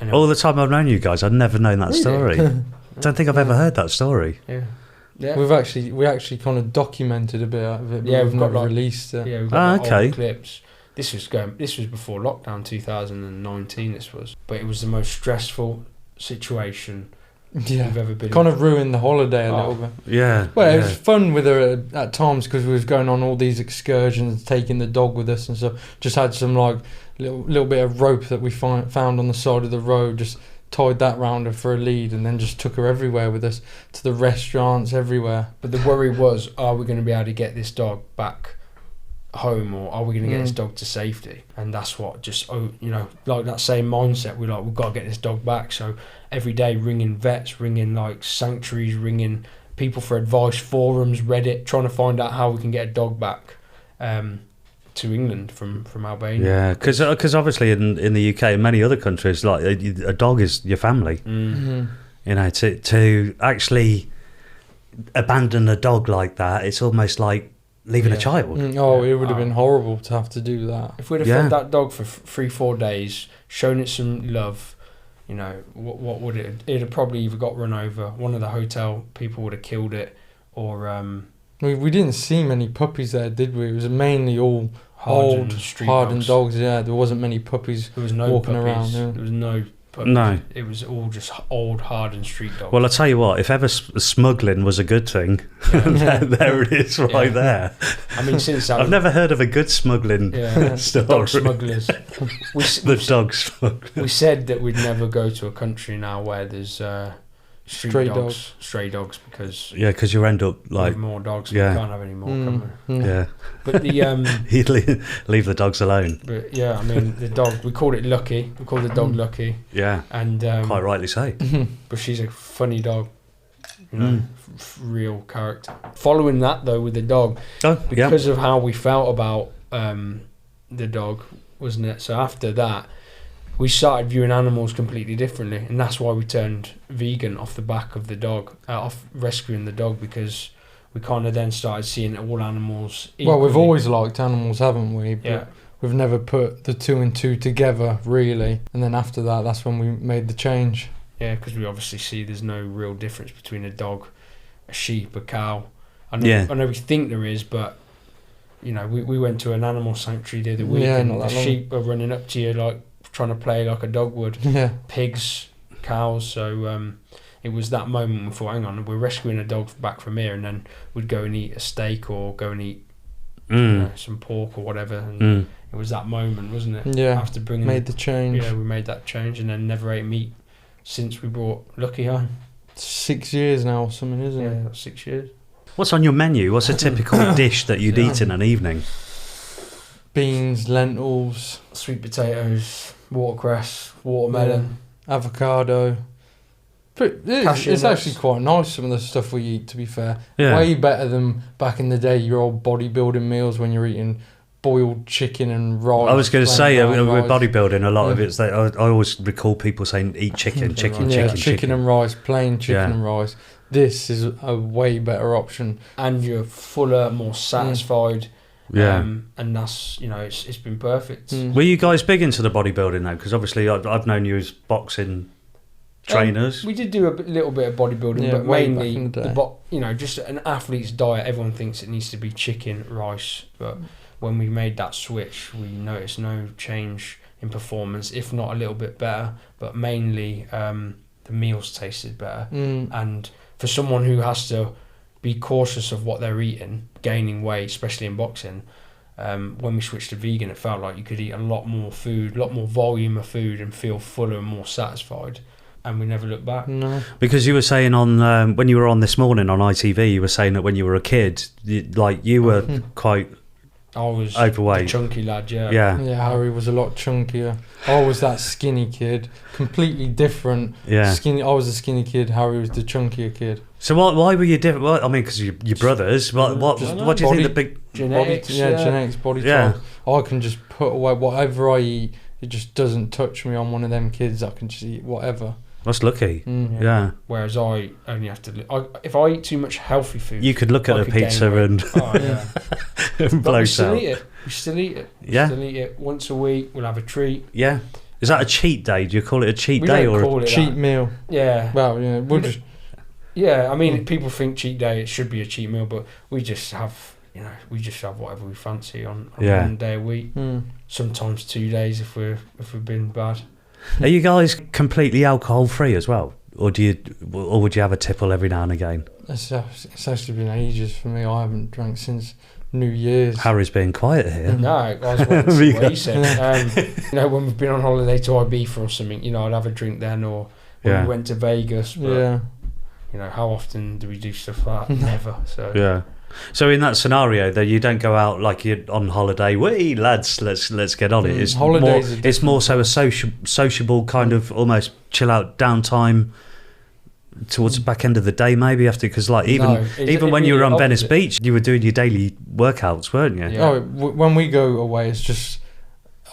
And all the time I've known you guys, I've never known that story. I don't think I've ever heard that story. Yeah. Yeah. We actually kind of documented a bit of it, but Yeah, we've we've got, never like- released it. Yeah, we've got okay. old clips. This was before lockdown 2019. This was, but it was the most stressful situation Yeah. we've ever been. Kind of ruined the holiday a Oh. little bit. Yeah. Well, it yeah. was fun with her at times because we was going on all these excursions, taking the dog with us and stuff. Just had some like little bit of rope that we found on the side of the road. Just tied that round her for a lead, and then just took her everywhere with us, to the restaurants, everywhere. But the worry was, are we going to be able to get this dog back home, or are we going to get this dog to safety? And that's what just, like that same mindset. We've got to get this dog back. So every day ringing vets, ringing like sanctuaries, ringing people for advice, forums, Reddit, trying to find out how we can get a dog back to England from Albania. Yeah, because obviously in the UK and many other countries, like a dog is your family. Mm-hmm. You know, to actually abandon a dog like that, it's almost like leaving a Yeah. child. Oh, it would have Oh. been horrible to have to do that. If we'd have Yeah. fed that dog for 3-4 days, shown it some love, what would it? It'd have probably either got run over. One of the hotel people would have killed it, or We didn't see many puppies there, did we? It was mainly all hardened old, street hardened dogs. dogs. Yeah, there wasn't many puppies. There was no walking puppies. around, yeah. There was no puppies. No. It was all just old, hardened street dogs. Well, I tell you what, if ever smuggling was a good thing, there it is right Yeah. there. I mean, since I've never heard of a good smuggling story. dog smugglers. The dog smugglers. We said that we'd never go to a country now where there's stray dogs, because Yeah, because you end up like, with more dogs, yeah. we can't have any more, can we? yeah, But the you leave the dogs alone. But yeah, I mean, the dog, we called it Lucky. We called the dog Lucky. Yeah, And quite rightly so. but she's a funny dog, real character. Following that though with the dog, Oh, yeah. because of how we felt about the dog, wasn't it? So after that, we started viewing animals completely differently, and that's why we turned vegan off the back of the dog, off rescuing the dog, because we kind of then started seeing all animals equally. Well, we've always liked animals, haven't we? But Yeah. we've never put the two and two together, really. And then after that, that's when we made the change. Yeah, because we obviously see there's no real difference between a dog, a sheep, a cow. I know we think there is, but we went to an animal sanctuary the other week, and not the that long. sheep are running up to you like trying to play like a dog would. Yeah. Pigs, cows. So it was that moment we thought, hang on, we're rescuing a dog back from here, and then we'd go and eat a steak or go and eat some pork or whatever. And it was that moment, wasn't it? Yeah. After bringing Made the change. we made that change, and then never ate meat since we brought Lucky home. 6 years now or something, isn't Yeah, it? that's 6 years. What's on your menu? What's a typical dish that you'd eat in an evening? Beans, lentils, Sweet potatoes, watercress, watermelon. avocado. But Cashew it's nuts. actually quite nice, some of the stuff we eat, to be fair. Yeah. Way better than back in the day, your old bodybuilding meals when you're eating boiled chicken and rice. I was going to say, plain brown with rice. bodybuilding, a lot of Yeah. it's that I always recall people saying, eat chicken, chicken, Yeah, chicken, chicken and rice, plain chicken Yeah. and rice. This is a way better option. And you're fuller, more satisfied. Yeah. And that's, it's been perfect. Were you guys big into the bodybuilding though? Because obviously I've known you as boxing trainers. We did do a little bit of bodybuilding, Yeah, but way mainly back in the day. just an athlete's diet. Everyone thinks it needs to be chicken, rice, but when we made that switch, we noticed no change in performance, if not a little bit better, but mainly the meals tasted better. And for someone who has to be cautious of what they're eating, gaining weight, especially in boxing, when we switched to vegan, it felt like you could eat a lot more food, a lot more volume of food, and feel fuller and more satisfied. And we never looked back. No. Because you were saying on when you were on this morning on ITV, you were saying that when you were a kid, you were quite I was overweight, a chunky lad. Yeah. Yeah, Harry was a lot chunkier. I was that skinny kid, completely different. Yeah. Skinny. I was the skinny kid. Harry was the chunkier kid. So why were you different? Well, I mean, because you're brothers. What do you think the big? Genetics. Genetics, body Yeah. type. I can just put away whatever I eat. It just doesn't touch me. I'm one of them kids. I can just eat whatever. That's lucky. Yeah. Whereas I only have to. If I eat too much healthy food, You could look at I a could gain pizza weight. and, Oh yeah. and But we bloat still out. eat it. We still eat it. Yeah. Still eat it once a week. We'll have a treat. Yeah. Is that a cheat day? Do you call it a cheat We day don't or call it Cheat that. meal. Yeah. Well, yeah, we'll just. Yeah, I mean, people think cheat day, it should be a cheat meal, but we just have, whatever we fancy on one day a week. Sometimes 2 days if we've been bad. Are you guys completely alcohol free as well, or would you have a tipple every now and again? It's actually been ages for me. I haven't drank since New Year's. Harry's being quiet here. No, I was waiting to see what he said. When we've been on holiday to Ibiza or something, I'd have a drink then, or when we went to Vegas. But, how often do we do stuff like that? Never. So yeah. So in that scenario, though, you don't go out like you're on holiday. Wait, lads, let's get on it. It's more so a sociable kind of almost chill out downtime towards the back end of the day, maybe after, because even when you were on Venice Beach, you were doing your daily workouts, weren't you? Yeah. When we go away, it's just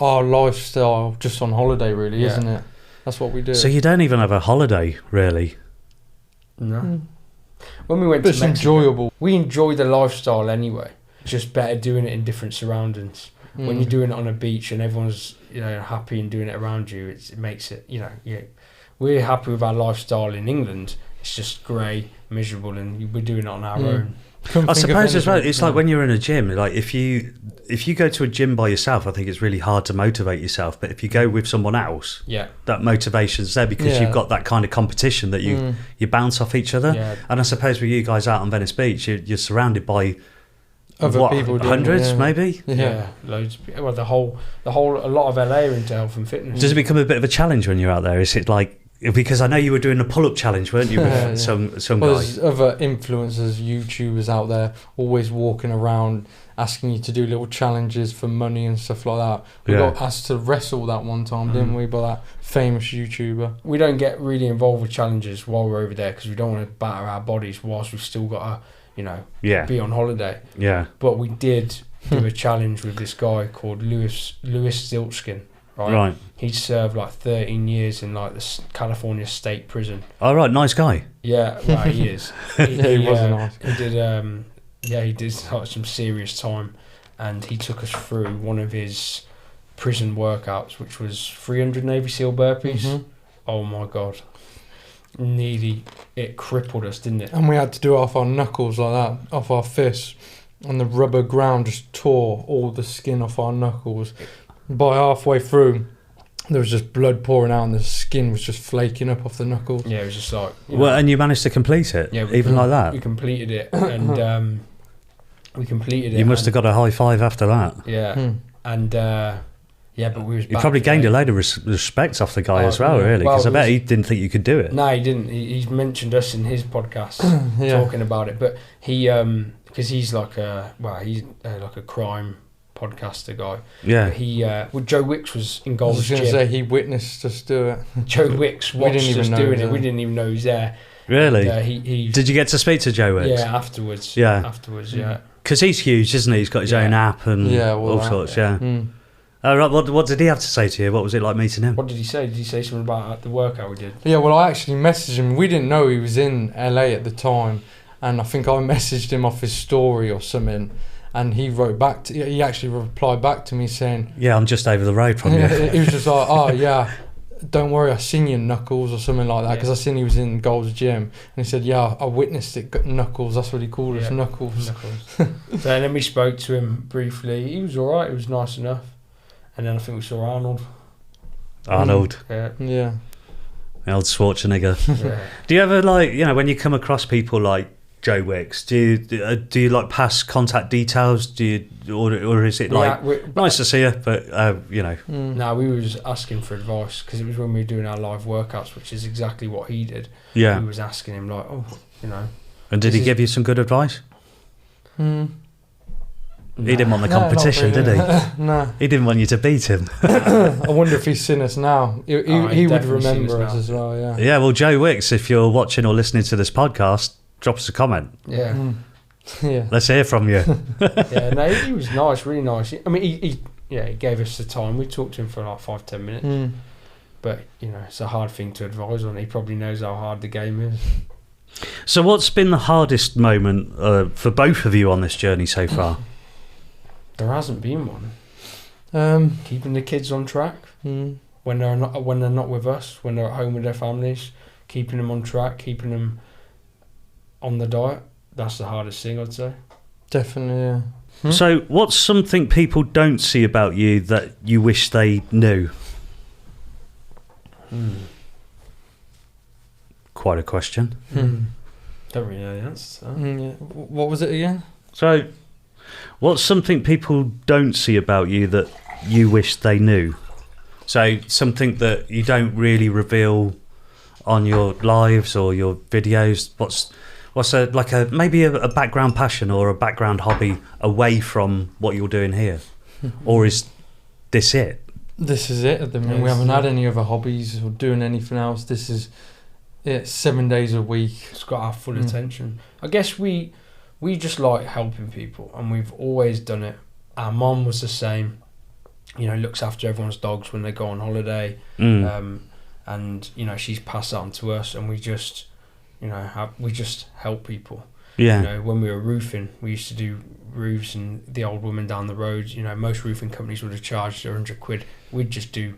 our lifestyle, just on holiday, really, isn't it? That's what we do. So you don't even have a holiday, really? No. When we went to Mexico, enjoyable. We enjoy the lifestyle anyway. It's just better doing it in different surroundings. When you're doing it on a beach and everyone's happy and doing it around you, it makes it we're happy with our lifestyle in England. It's just grey, miserable, and we're doing it on our own. I suppose as well, it's like when you're in a gym, like if you go to a gym by yourself, I think it's really hard to motivate yourself. But if you go with someone else, that motivation's there because you've got that kind of competition that you bounce off each other. Yeah. And I suppose with you guys out on Venice Beach, you're surrounded by other people, hundreds maybe. Yeah, loads. Well, a lot of LA are into health and fitness. Does it become a bit of a challenge when you're out there? Is it like? Because I know you were doing a pull-up challenge, weren't you, with some guy? There's other influencers, YouTubers out there, always walking around asking you to do little challenges for money and stuff like that. We got asked to wrestle that one time, didn't we, by that famous YouTuber. We don't get really involved with challenges while we're over there because we don't want to batter our bodies whilst we've still got to, be on holiday. Yeah. But we did do a challenge with this guy called Louis Zilchkin. Right. He served 13 years in the California state prison. Oh, right, nice guy. Yeah, right, he is. He was nice. He did some serious time, and he took us through one of his prison workouts, which was 300 Navy SEAL burpees. Oh my God. It crippled us, didn't it? And we had to do it off our knuckles like that, off our fists, and the rubber ground just tore all the skin off our knuckles. By halfway through, there was just blood pouring out and the skin was just flaking up off the knuckles. Yeah, it was just like... and you managed to complete it? Yeah. Even like that? We completed it, and You must have got a high five after that. Yeah. And, but we was... You probably gained a load of respect off the guy as well, really, because I bet he didn't think you could do it. No, he didn't. He's mentioned us in his podcast talking about it, but he... because he's like a crime... podcaster guy. Yeah. Joe Wicks was in Gold's Gym. I was going to say he witnessed us do it. Joe Wicks watched us doing it. We didn't even know he was there. Really? And, did you get to speak to Joe Wicks? Yeah, afterwards. Yeah. Because he's huge, isn't he? He's got his own app and all sorts. Yeah. What did he have to say to you? What was it like meeting him? What did he say? Did he say something about the workout we did? Yeah. Well, I actually messaged him. We didn't know he was in LA at the time, and I think I messaged him off his story or something. And he wrote back. He actually replied back to me saying, "Yeah, I'm just over the road from you." He was just like, "Oh yeah, don't worry, I seen your knuckles" or something like that, because I seen he was in Gold's Gym, and he said, "Yeah, I witnessed it, knuckles." That's what he called us, knuckles. So then we spoke to him briefly. He was all right. He was nice enough. And then I think we saw Arnold. Yeah. The old Schwarzenegger. Yeah. Do you ever when you come across people like Joe Wicks, do you pass contact details? Or is it nice to see you, but No, we was asking for advice because it was when we were doing our live workouts, which is exactly what he did. Yeah, we was asking him And did he give you some good advice? He didn't want the competition, really. Did he? No, he didn't want you to beat him. I wonder if he's seen us now. He would remember us as well. Yeah. Yeah. Well, Joe Wicks, if you're watching or listening to this podcast, drop us a comment. Yeah. Yeah. Let's hear from you. Yeah, no, he was nice, really nice. I mean, he gave us the time. We talked to him for 5-10 minutes. But, it's a hard thing to advise on. He probably knows how hard the game is. So what's been the hardest moment for both of you on this journey so far? There hasn't been one. Keeping the kids on track. When they're not with us, when they're at home with their families, keeping them on track, keeping them on the diet. That's the hardest thing, I'd say. Definitely, yeah. So what's something people don't see about you that you wish they knew? Quite a question. Don't really know the answer to that. Yeah. What was it again? So what's something people don't see about you that you wish they knew? So something that you don't really reveal on your lives or your videos. What's maybe a background passion or a background hobby away from what you're doing here? Or is this it? This is it at the minute. We haven't had any other hobbies or doing anything else. This is it, 7 days a week. It's got our full attention. I guess we just like helping people, and we've always done it. Our mum was the same, looks after everyone's dogs when they go on holiday, and she's passed that on to us, and we just help people. Yeah. When we were roofing, we used to do roofs, and the old woman down the road, most roofing companies would have charged her £100. We'd just do,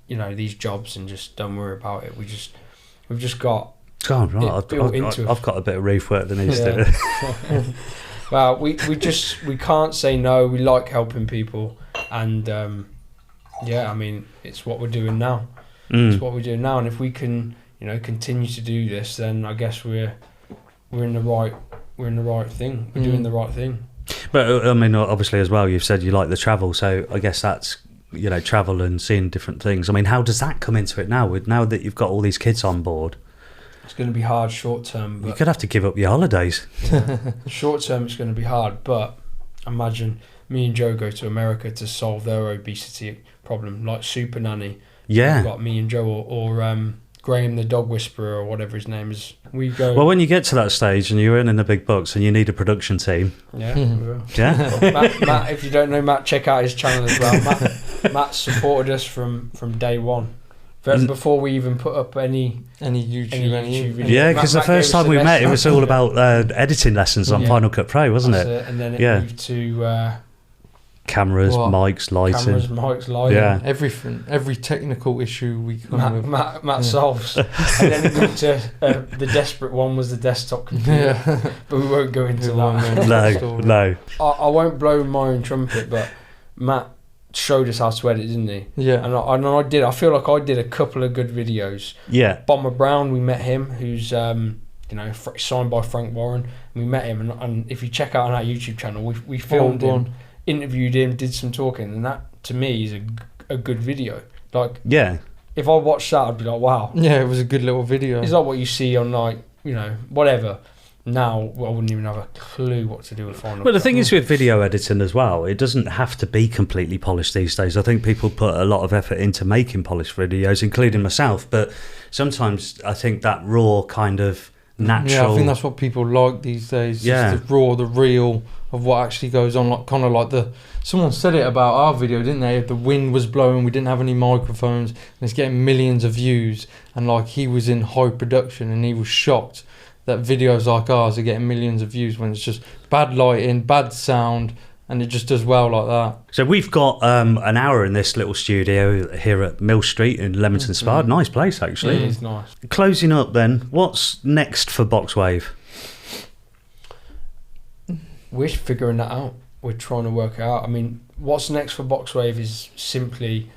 these jobs and just don't worry about it. We've just got God, right. I've got a bit of roof work that needs to. Well, we can't say no. We like helping people, and it's what we're doing now. It's what we're doing now, and if we can, continue to do this, then I guess we're in the right thing. We're doing the right thing. But obviously as well, you've said you like the travel, so I guess that's travel and seeing different things. How does that come into it now? Now that you've got all these kids on board, it's going to be hard short term. You could have to give up your holidays. Short term, it's going to be hard, but imagine me and Joe go to America to solve their obesity problem, like Super Nanny. Yeah, we've got me and Joe or Graham the dog whisperer or whatever his name is. We go. Well, when you get to that stage and you're earning the big bucks and you need a production team. Yeah, we will. Yeah. Matt, if you don't know Matt, check out his channel as well. Matt supported us from day one. Before we even put up any YouTube videos. Yeah, because the first time we met, it was all about editing lessons on Final Cut Pro, wasn't it? And then it moved to cameras, mics, lighting. Yeah, everything, every technical issue we come Matt solves. And then it moved to the desperate one was the desktop computer. Yeah. But we won't go into that. No. I won't blow my own trumpet, but Matt showed us how to edit, didn't he? Yeah. And I did. I feel like I did a couple of good videos. Yeah. Bomber Brown, we met him, who's signed by Frank Warren. We met him, and if you check out on our YouTube channel, we filmed him, interviewed him, did some talking, and that to me is a good video. Like, yeah, if I watched that, I'd be like, wow. Yeah, it was a good little video. It's like what you see on whatever. Now, I wouldn't even have a clue what to do with Final Cut. Well, the thing is with video editing as well, it doesn't have to be completely polished these days. I think people put a lot of effort into making polished videos, including myself, but sometimes I think that raw kind of natural... Yeah, I think that's what people like these days. Just the raw, the real of what actually goes on. Like kind of like someone said it about our video, didn't they? The wind was blowing, we didn't have any microphones, and it's getting millions of views, and like he was in high production and he was shocked that videos like ours are getting millions of views when it's just bad lighting, bad sound, and it just does well like that. So we've got an hour in this little studio here at Mill Street in Leamington Spa. Nice place, actually. It is nice. Closing up then, what's next for Boxwave? We're figuring that out. We're trying to work it out. I mean, what's next for Boxwave is simply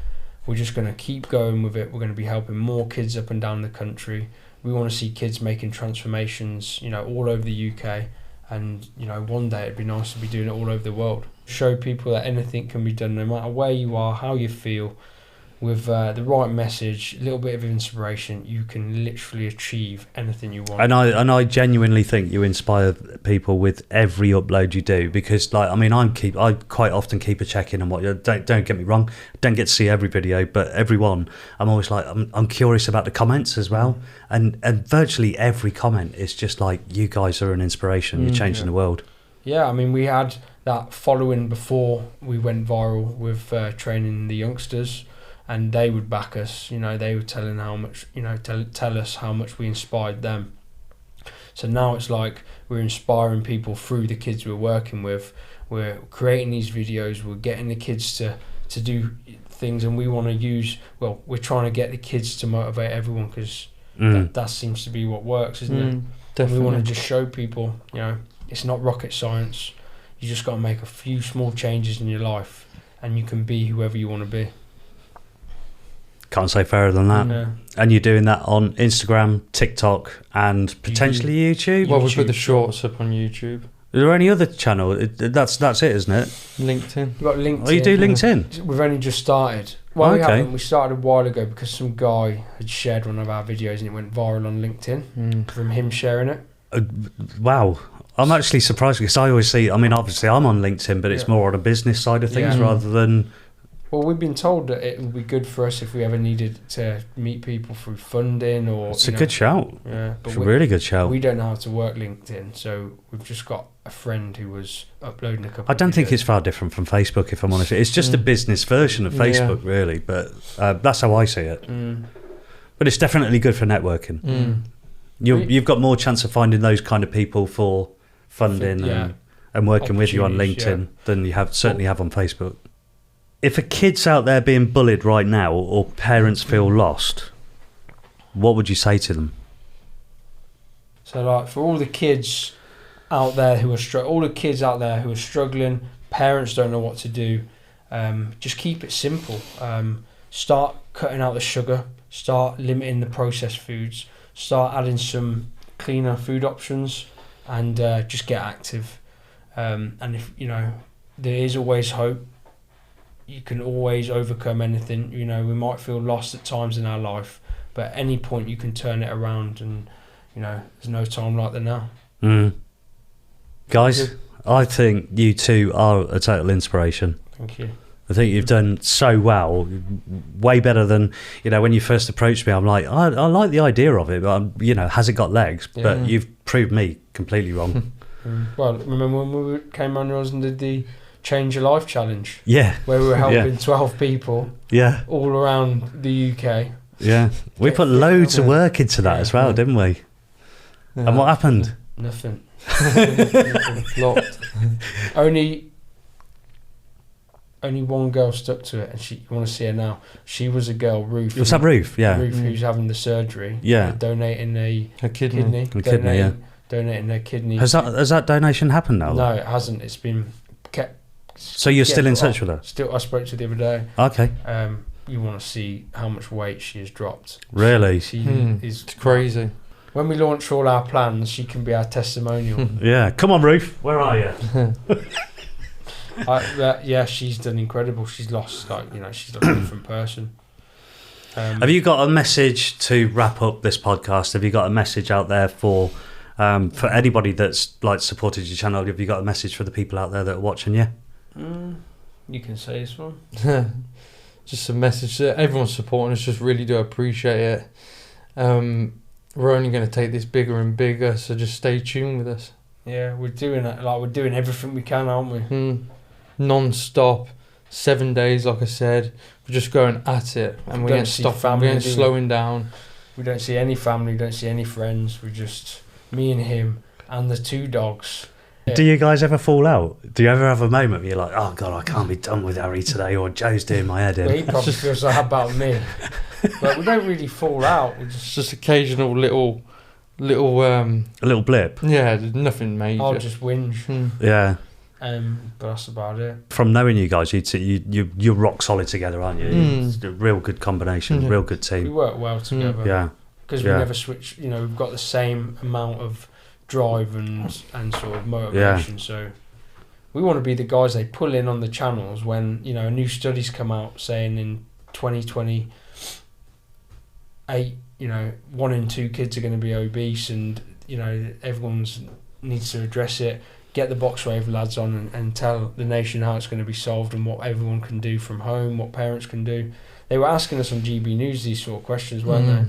we're just going to keep going with it. We're going to be helping more kids up and down the country. We want to see kids making transformations, all over the UK, and one day it'd be nice to be doing it all over the world. Show people that anything can be done, no matter where you are, how you feel, with the right message, a little bit of inspiration. You can literally achieve anything you want. And I genuinely think you inspire people with every upload you do, because I quite often keep a check-in on what you don't get me wrong, I don't get to see every video, but every one I'm always like I'm curious about the comments as well, and virtually every comment is just like, you guys are an inspiration, you're changing the world. Yeah, we had that following before we went viral with training the youngsters, and they would back us. They were telling how much, tell us how much we inspired them. So now it's like we're inspiring people through the kids we're working with. We're creating these videos. We're getting the kids to do things, and we want to use. Well, we're trying to get the kids to motivate everyone, because that seems to be what works, isn't it? Definitely. We want to just show people, it's not rocket science. You just got to make a few small changes in your life, and you can be whoever you want to be. Can't say fairer than that. Yeah. And you're doing that on Instagram, TikTok, and potentially YouTube? Well, we put the shorts up on YouTube. Is there any other channel? That's it, isn't it? LinkedIn. We've got LinkedIn. Oh, you do LinkedIn? We've only just started. Well, we Okay. haven't. We started a while ago because some guy had shared one of our videos and it went viral on LinkedIn from him sharing it. Wow. I'm actually surprised because I always see, obviously I'm on LinkedIn, but it's more on the business side of things rather than... Well, we've been told that it would be good for us if we ever needed to meet people through funding or... It's a good shout. Yeah. It's a really good shout. We don't know how to work LinkedIn, so we've just got a friend who was uploading a couple I don't of think videos. it's far different from Facebook, if I'm honest. It's just a business version of Facebook, really, but that's how I see it. But it's definitely good for networking. You've got more chance of finding those kind of people for funding and working with you on LinkedIn than you certainly have on Facebook. If a kid's out there being bullied right now or parents feel lost, what would you say to them? So, like, for all the kids out there who are struggling, parents don't know what to do, just keep it simple. Start cutting out the sugar, start limiting the processed foods, start adding some cleaner food options, and just get active. And if there is always hope. You can always overcome anything. We might feel lost at times in our life, but at any point you can turn it around, and there's no time like the now. Guys, I think you two are a total inspiration. Thank you. I think you've done so well, way better than, when you first approached me. I'm like, I like the idea of it, but has it got legs? But you've proved me completely wrong. Well, remember when we came on yours and did the Change Your Life challenge? Yeah. Where we were helping 12 people all around the UK. Yeah. We put loads of work into that as well, didn't we? Yeah. And what happened? Nothing. Flopped. Only one girl stuck to it, and you want to see her now. She was a girl, Ruth. Was that Ruth? Yeah. Ruth, who's having the surgery. Yeah. Donating her kidney. Donating her kidney. Has that donation happened now? No, it hasn't. It's been kept. So you're still in touch with her? Still, I spoke to her the other day. Okay. You want to see how much weight she has dropped. Really? She is It's crazy. When we launch all our plans, she can be our testimonial. Yeah. Come on, Ruth. Where are you? She's done incredible. She's lost, she's like a different person. Have you got a message to wrap up this podcast? Have you got a message out there for anybody that's supported your channel? Have you got a message for the people out there that are watching you? You can say this one. Just a message that everyone's supporting us. Just really do appreciate it. We're only going to take this bigger and bigger, so just stay tuned with us. Yeah, we're doing it. We're doing everything we can, aren't we? Non-stop, 7 days, like I said. We're just going at it, and we ain't stopping. We ain't slowing down. We don't see any family. We don't see any friends. We're just me and him and the 2 dogs. Yeah. Do you guys ever fall out? Do you ever have a moment where you're like, oh God, I can't be done with Harry today, or Joe's doing my head in? Well, he probably feels like about me. But we don't really fall out. It's just occasional little a little blip. Yeah, nothing major. I'll just whinge. Yeah. But that's about it. From knowing you guys, you're rock solid together, aren't you? It's a real good combination, real good team. We work well together. Yeah. Because we never switch. We've got the same amount of drive and sort of motivation. So we want to be the guys they pull in on the channels when new studies come out saying in 2028 1 in 2 kids are going to be obese, and everyone's needs to address it. Get the Boxwave lads on and tell the nation how it's going to be solved and what everyone can do from home, what parents can do. They were asking us on GB News these sort of questions, weren't they?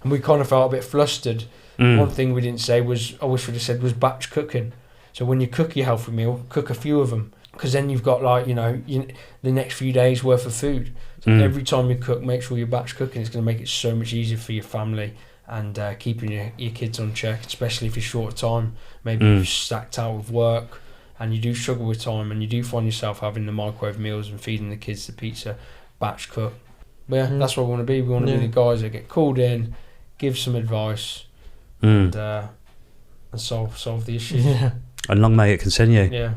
And we kind of felt a bit flustered. One thing we didn't say was, I wish we'd have said, was batch cooking. So when you cook your healthy meal, cook a few of them, because then you've got the next few days worth of food. So every time you cook, make sure you're batch cooking. It's going to make it so much easier for your family and keeping your kids on check, especially if you're short of time. Maybe you're stacked out with work and you do struggle with time and you do find yourself having the microwave meals and feeding the kids the pizza, batch cook. But that's what we want to be. We want to be the guys that get called in, give some advice, and and solve the issue. Yeah. And long may it continue. Yeah.